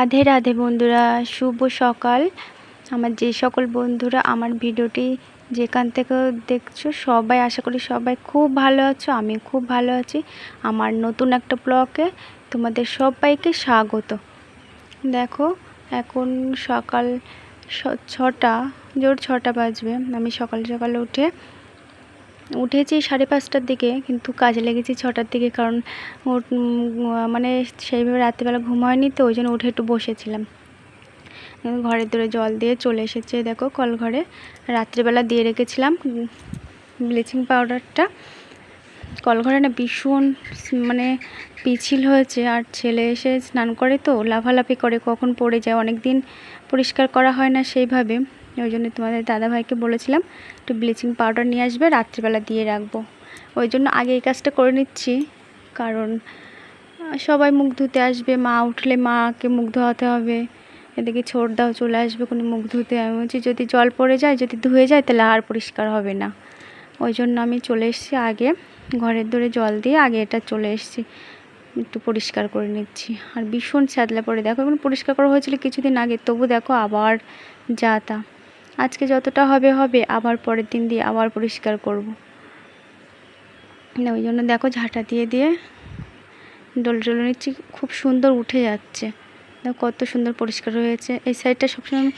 রাধে রাধে বন্ধুরা, শুভ সকাল। আমার যে সকল বন্ধুরা আমার ভিডিওটি যেখান থেকে দেখছো সবাই আশা করি সবাই খুব ভালো আছো। আমি খুব ভালো আছি। আমার নতুন একটা ব্লগে তোমাদের সবাইকে স্বাগত। দেখো এখন সকাল 6টা, জোর 6টা বাজবে। আমি সকাল সকাল উঠেছি 5:30টার দিকে, কিন্তু কাজে লেগেছি 6টার দিকে, কারণ মানে সেইভাবে রাত্রিবেলা ঘুম হয়নি, তো ওই জন্য উঠে একটু বসেছিলাম। ঘরের দূরে জল দিয়ে চলে এসেছে, দেখো কল ঘরে রাত্রিবেলা দিয়ে রেখেছিলাম ব্লিচিং পাউডারটা। কলঘরে না ভীষণ মানে পিছিল হয়েছে, আর ছেলে এসে স্নান করে তো লাফালাফি করে, কখন পড়ে যায়। অনেক দিন পরিষ্কার করা হয় না সেইভাবে, ওই জন্য তোমাদের দাদাভাইকে বলেছিলাম একটু ব্লিচিং পাউডার নিয়ে আসবে, রাত্রিবেলা দিয়ে রাখবো। ওই জন্য আগে এই কাজটা করে নিচ্ছি, কারণ সবাই মুখ ধুতে আসবে, মা উঠলে মাকে মুখ ধোয়াতে হবে, এদিকে ছোটদাও চলে আসবে কোনো মুখ ধুতে। আমি বলছি যদি জল পড়ে যায়, যদি ধুয়ে যায়, তাহলে আর পরিষ্কার হবে না। ওই জন্য আমি চলে এসেছি আগে, ঘরের দূরে জল দিয়ে আগে এটা চলে এসেছি, একটু পরিষ্কার করে নিচ্ছি। আর ভীষণ ছ্যাদলা পড়ে, দেখো এখন পরিষ্কার করা হয়েছিল কিছুদিন আগে, তবু দেখো আবার যা তা। আজকে যতটা হবে হবে, আবার পরের দিন দিয়ে আবার পরিষ্কার করব। ওই জন্য দেখো ঝাঁটা দিয়ে দিয়ে ডলে নিচ্ছি, খুব সুন্দর উঠে যাচ্ছে। দেখো কত সুন্দর পরিষ্কার হয়েছে। এই সাইডটা সবসময়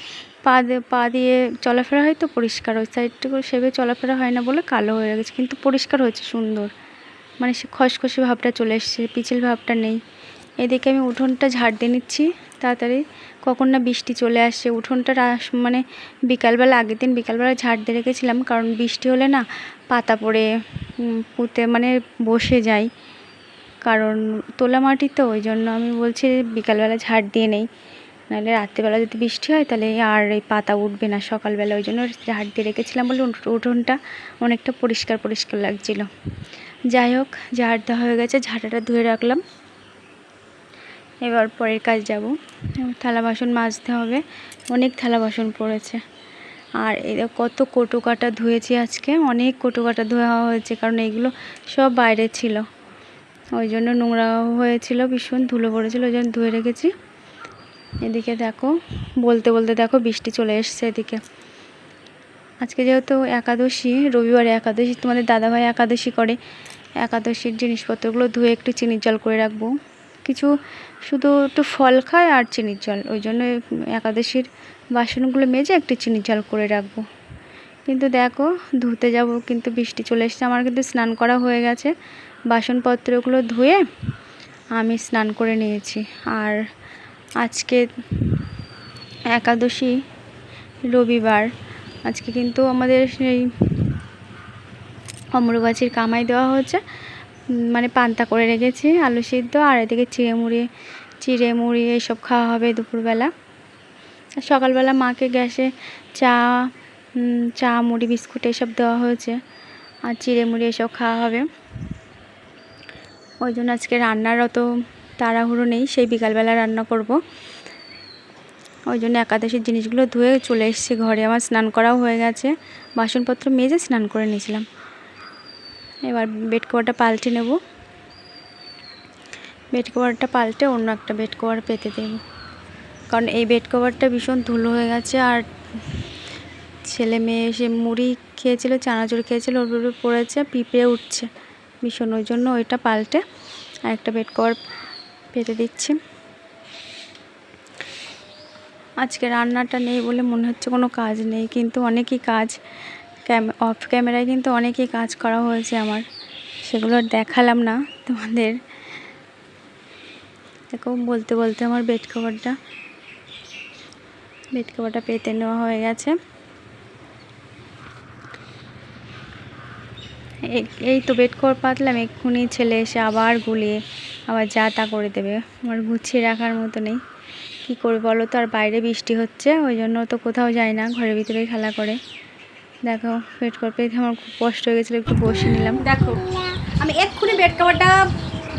পা দিয়ে চলাফেরা হয় তো পরিষ্কার, ওই সাইডটুকু সেভাবে চলাফেরা হয় না বলে কালো হয়ে গেছে, কিন্তু পরিষ্কার হয়েছে সুন্দর। মানে সে খসখসে ভাবটা চলে এসছে, পিছিল ভাবটা নেই। এদিকে আমি উঠোনটা ঝাড় দিয়ে নিচ্ছি তাড়াতাড়ি, কখন না বৃষ্টি চলে আসছে। উঠোনটা মানে বিকালবেলা, আগের দিন বিকালবেলা ঝাড় দিয়ে রেখেছিলাম, কারণ বৃষ্টি হলে না পাতা পড়ে পুঁতে মানে বসে যায়, কারণ তোলা মাটি তো। ওই জন্য আমি বলছি বিকালবেলা ঝাড় দিয়ে নেই, নাহলে রাত্রিবেলা যদি বৃষ্টি হয় তাহলে আর এই পাতা উঠবে না সকালবেলা। ওই জন্য ঝাড় দিয়ে রেখেছিলাম বলে উঠোনটা অনেকটা পরিষ্কার পরিষ্কার লাগছিল। যাই হোক, ঝাড় দেওয়া হয়ে গেছে, ঝাঁটাটা ধুয়ে রাখলাম। এবার পরের কাজ যাব, থালা বাসন মাজতে হবে, অনেক থালা বাসন পড়েছে। আর এই কত কটু কাটা ধুয়েছি আজকে, অনেক কটু কাটা ধোয়া হয়েছে, কারণ এইগুলো সব বাইরে ছিল, ওই জন্য নোংরা হয়েছিল, ভীষণ ধুলো পড়েছিল, ওই জন্য ধুয়ে রেখেছি। এদিকে দেখো বলতে বলতে দেখো বৃষ্টি চলে এসছে এদিকে। আজকে যেহেতু একাদশী, রবিবারে একাদশী, তোমাদের দাদাভাই একাদশী করে, একাদশীর জিনিসপত্রগুলো ধুয়ে একটু চিনির জল করে রাখবো। কিছু শুধু একটু ফল খায় আর চিনির জল, ওই জন্য একাদশীর বাসনগুলো মেজে একটু চিনির জল করে রাখবো। কিন্তু দেখো ধুতে যাব, কিন্তু বৃষ্টি চলে এসছে। আমার কিন্তু স্নান করা হয়ে গেছে, বাসনপত্রগুলো ধুয়ে আমি স্নান করে নিয়েছি। আর আজকে একাদশী, রবিবার, আজকে কিন্তু আমাদের সেই অমরগাছির কামাই দেওয়া হচ্ছে, মানে পান্তা করে রেখেছি, আলু সিদ্ধ, আর এদিকে চিড়ে মুড়ি এইসব খাওয়া হবে দুপুরবেলা। সকালবেলা মাকে গ্যাসে চা মুড়ি বিস্কুট এসব দেওয়া হয়েছে, আর চিড়ে মুড়ি এসব খাওয়া হবে। ওই জন্য আজকে রান্নার অত তাড়াহুড়ো নেই, সেই বিকালবেলা রান্না করব। ওই জন্য একাদশীর জিনিসগুলো ধুয়ে চলে এসেছি ঘরে। আমার স্নান করাও হয়ে গেছে, বাসনপত্র মেজে স্নান করে নিয়েছিলাম। এবার বেড কভারটা পাল্টে নেব, বেড কভারটা পাল্টে অন্য একটা বেড কভার পেতে দেব, কারণ এই বেড কভারটা ভীষণ ধুলো হয়ে গেছে। আর ছেলে মেয়ে এসে মুড়ি খেয়েছিল, চানাচুর খেয়েছিল, ওর উপরে পড়েছে, পিঁপড়ে উঠছে ভীষণ, ওই জন্য ওইটা পাল্টে আর একটা বেড কভার পেতে দিচ্ছি। আজকে রান্নাটা নেই বলে মনে হচ্ছে কোনো কাজ নেই, কিন্তু অনেকই কাজ, অফ ক্যামেরায় কিন্তু অনেকই কাজ করা হয়েছে আমার, সেগুলো আর দেখালাম না তোমাদের। দেখো বলতে বলতে আমার বেড কভারটা পেতে নেওয়া হয়ে গেছে। এই তো বেড কভার পাতলাম, এক্ষুনি ছেলে এসে আবার গুলিয়ে আবার যা তা করে দেবে, আমার গুছিয়ে রাখার মতো নেই। কী করে বলো তো, আর বাইরে বৃষ্টি হচ্ছে, ওই জন্য তো কোথাও যায় না, ঘরের ভিতরেই খেলা করে। দেখো বেড কভার পেতে আমার খুব কষ্ট হয়ে গেছিলো, একটু বসে নিলাম। দেখো আমি এক্ষুনি বেড কভারটা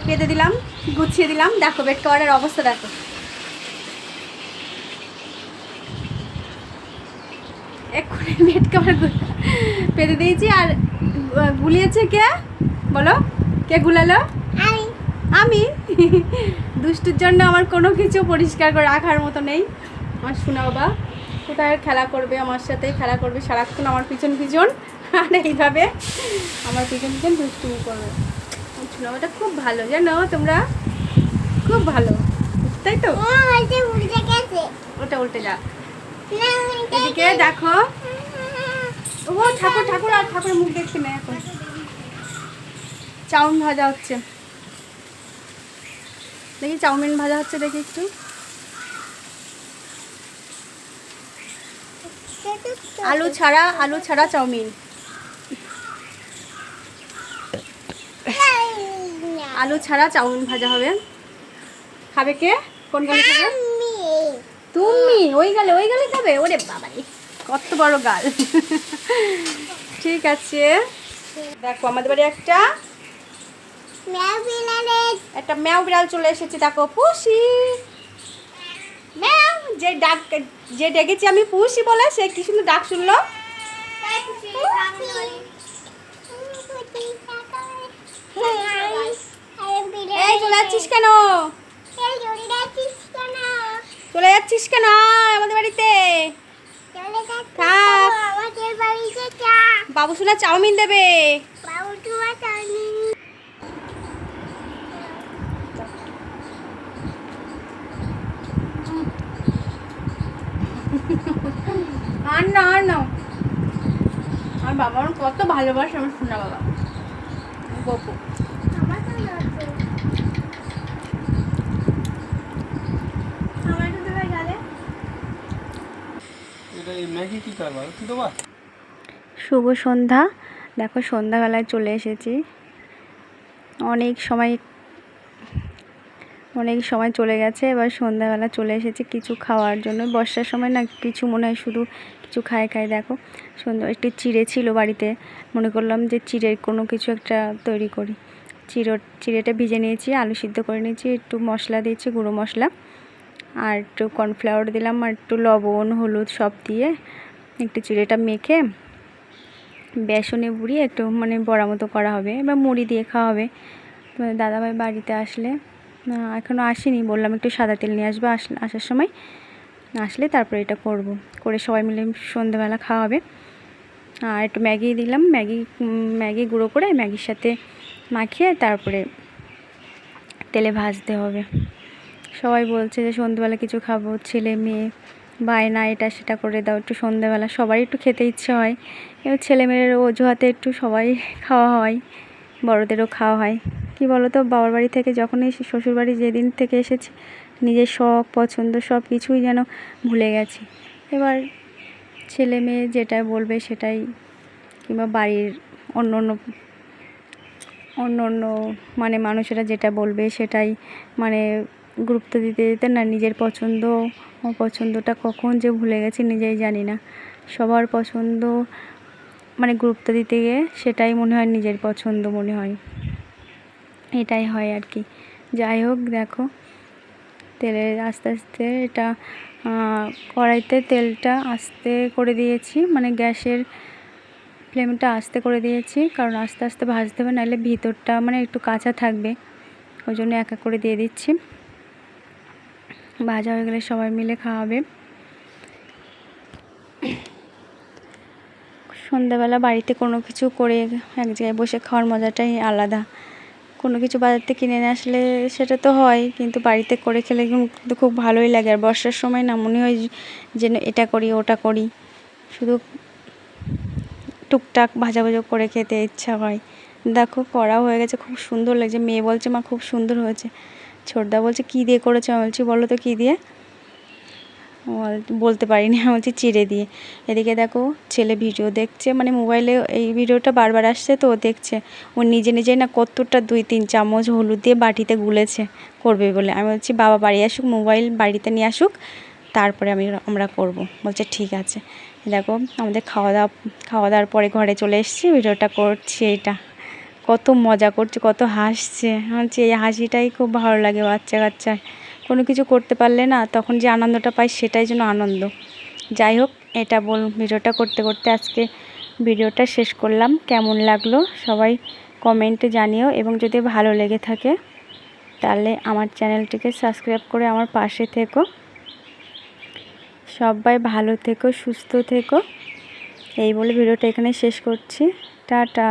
পেতে দিলাম, গুছিয়ে দিলাম। দেখো বেড কভারের অবস্থা দেখো, এক্ষুনি বেড কভার পেতে দিয়েছি। আর গুলিয়েছে কে বলো, কে গুলালো? আমি দুষ্টুর জন্য আমার কোনো কিছু পরিষ্কার করে রাখার মতো নেই। আমার শোনা বাবা কোথায় খেলা করবে, আমার সাথে খেলা করবে সারাক্ষণ আমার পিছন পিছন, আর এইভাবে আমার পিছন পিছন দুষ্টুমি করবে। আমার শোনা বাবাটা খুব ভালো জানো তোমরা, খুব ভালো, তাই তো? ওটা উল্টে যা। এদিকে দেখো, ও ঠাকুর ঠাকুর আর ঠাকুরের মুখ দেখছি না এখন। চাউমিন ভাজা হচ্ছে, দেখি চাউমিন ভাজা হচ্ছে, দেখি একটু। আলু ছাড়া চাউমিন, আলু ছাড়া চাউমিন ভাজা হবে। খাবে কে? কোন গালে খাবে? তুমি ওই গালে খাবে? ওরে বাবা কত বড় গাল। ঠিক আছে, দেখো আমাদের বাড়ি একটা ম্যাও বিড়াল চলে এসেছে। দেখো পুষি ম্যাও, যে ডেকেছি আমি পুষি বলে, সে কি সুন্দর ডাক শুনলো। এই চলে যাচ্ছিস কেন? চলে যাচ্ছিস কেন? আমাদের বাড়িতে থাক, বাবু সোনা চাউমিন দেবে। আর না আমার বাবা আমার কত ভালোবাসে, আমার সোনা বাবা গপু। শুভ সন্ধ্যা। দেখো সন্ধ্যাবেলায় চলে এসেছি, অনেক সময় চলে গেছে। এবার সন্ধ্যাবেলা চলে এসেছি কিছু খাওয়ার জন্য। বর্ষার সময় না কিছু মনে হয় শুধু কিছু খাই। দেখো সুন্দর একটু চিড়ে ছিল বাড়িতে, মনে করলাম যে চিড়ের কোনো কিছু একটা তৈরি করি। চিড়েটা ভিজে নিয়েছি, আলু সিদ্ধ করে নিয়েছি, একটু মশলা দিয়েছি, গুঁড়ো মশলা, আর একটু কর্নফ্লাওয়ার দিলাম, আর একটু লবণ হলুদ সব দিয়ে একটু চিড়েটা মেখে বেসনে বুড়িয়ে একটু মানে বড়া মতো করা হবে। এবার মুড়ি দিয়ে খাওয়া হবে। তোমাদের দাদাভাই বাড়িতে আসলে, এখনও আসেনি, বললাম একটু সাদা তেল নিয়ে আসবে, আসার সময় আসলে তারপরে এটা করে সবাই মিলে সন্ধ্যেবেলা খাওয়া হবে। আর একটু ম্যাগি দিলাম, ম্যাগি গুঁড়ো করে ম্যাগির সাথে মাখিয়ে তারপরে তেলে ভাজতে হবে। সবাই বলছে যে সন্ধ্যেবেলা কিছু খাবো, ছেলে মেয়ে বায়না এটা সেটা করে দাও একটু সন্ধ্যেবেলা, সবারই একটু খেতে ইচ্ছে হয়। এবার ছেলেমেয়ের অজুহাতে একটু সবাই খাওয়া হয়, বড়োদেরও খাওয়া হয়। কি বলো তো, বাবার বাড়ি থেকে যখনই শ্বশুরবাড়ি যেদিন থেকে এসেছি, নিজের শখ পছন্দ সব কিছুই যেন ভুলে গেছি। এবার ছেলে মেয়ে যেটা বলবে সেটাই, কিংবা বাড়ির অন্য অন্য মানে মানুষেরা যেটা বলবে সেটাই মানে গুরুত্ব দিতে না নিজের পছন্দ অপছন্দটা কখন যে ভুলে গেছি নিজেই জানি না। সবার পছন্দ মানে গুরুত্ব দিতে গিয়ে সেটাই মনে হয় নিজের পছন্দ মনে হয়, এটাই হয় আর কি। যাই হোক, দেখো তেলে আস্তে আস্তে এটা কড়াইতে তেলটা আস্তে করে দিয়েছি, মানে গ্যাসের ফ্লেমটা আস্তে করে দিয়েছি, কারণ আস্তে আস্তে ভাজতে হবে, নাহলে ভিতরটা মানে একটু কাঁচা থাকবে, ওই জন্য একা করে দিয়ে দিচ্ছি। ভাজা হয়ে গেলে সবাই মিলে খাওয়াবে। সন্ধ্যাবেলা বাড়িতে কোনো কিছু করে এক জায়গায় বসে খাওয়ার মজাটাই আলাদা। কোনো কিছু বাজার থেকে কিনে নিয়ে আসলে সেটা তো হয়, কিন্তু বাড়িতে করে খেলে কিন্তু খুব ভালোই লাগে। আর বর্ষার সময় না মনে হয় যেন এটা করি ওটা করি, শুধু টুকটাক ভাজা করে খেতে ইচ্ছা হয়। দেখো কড়াও হয়ে গেছে, খুব সুন্দর লাগছে। মেয়ে বলছে মা খুব সুন্দর হয়েছে, ছোটদা বলছে কী দিয়ে করেছো? আমি বলছি বলো তো কী দিয়ে, বলতে পারিনি, আমি বলছি চিড়ে দিয়ে। এদিকে দেখো ছেলে ভিডিও দেখছে, মানে মোবাইলে এই ভিডিওটা বারবার আসছে তো ও দেখছে। ও নিজেই না কতটা 2-3 চামচ হলুদ দিয়ে বাটিতে গুলেছে করবে বলে। আমি বলছি বাবা বাড়ি আসুক, মোবাইল বাড়িতে নিয়ে আসুক, তারপরে আমরা করব। বলছে ঠিক আছে। দেখো আমাদের খাওয়া দাওয়ার পরে ঘরে চলে এসেছি, ভিডিওটা করছি। এইটা কত মজা করছে, কত হাসছে। বলছি এই হাসিটাই খুব ভালো লাগে। বাচ্চা কোনো কিছু করতে পারলে না তখন যে আনন্দটা পাই সেটাই যেন আনন্দ। যাই হোক, এটা ভিডিওটা করতে আজকে ভিডিওটা শেষ করলাম। কেমন লাগলো সবাই কমেন্টে জানিও, এবং যদি ভালো লেগে থাকে তাহলে আমার চ্যানেলটিকে সাবস্ক্রাইব করে আমার পাশে থেকো। সবাই ভালো থেকো, সুস্থ থেকো। এই বলে ভিডিওটা এখানে শেষ করছি। টাটা।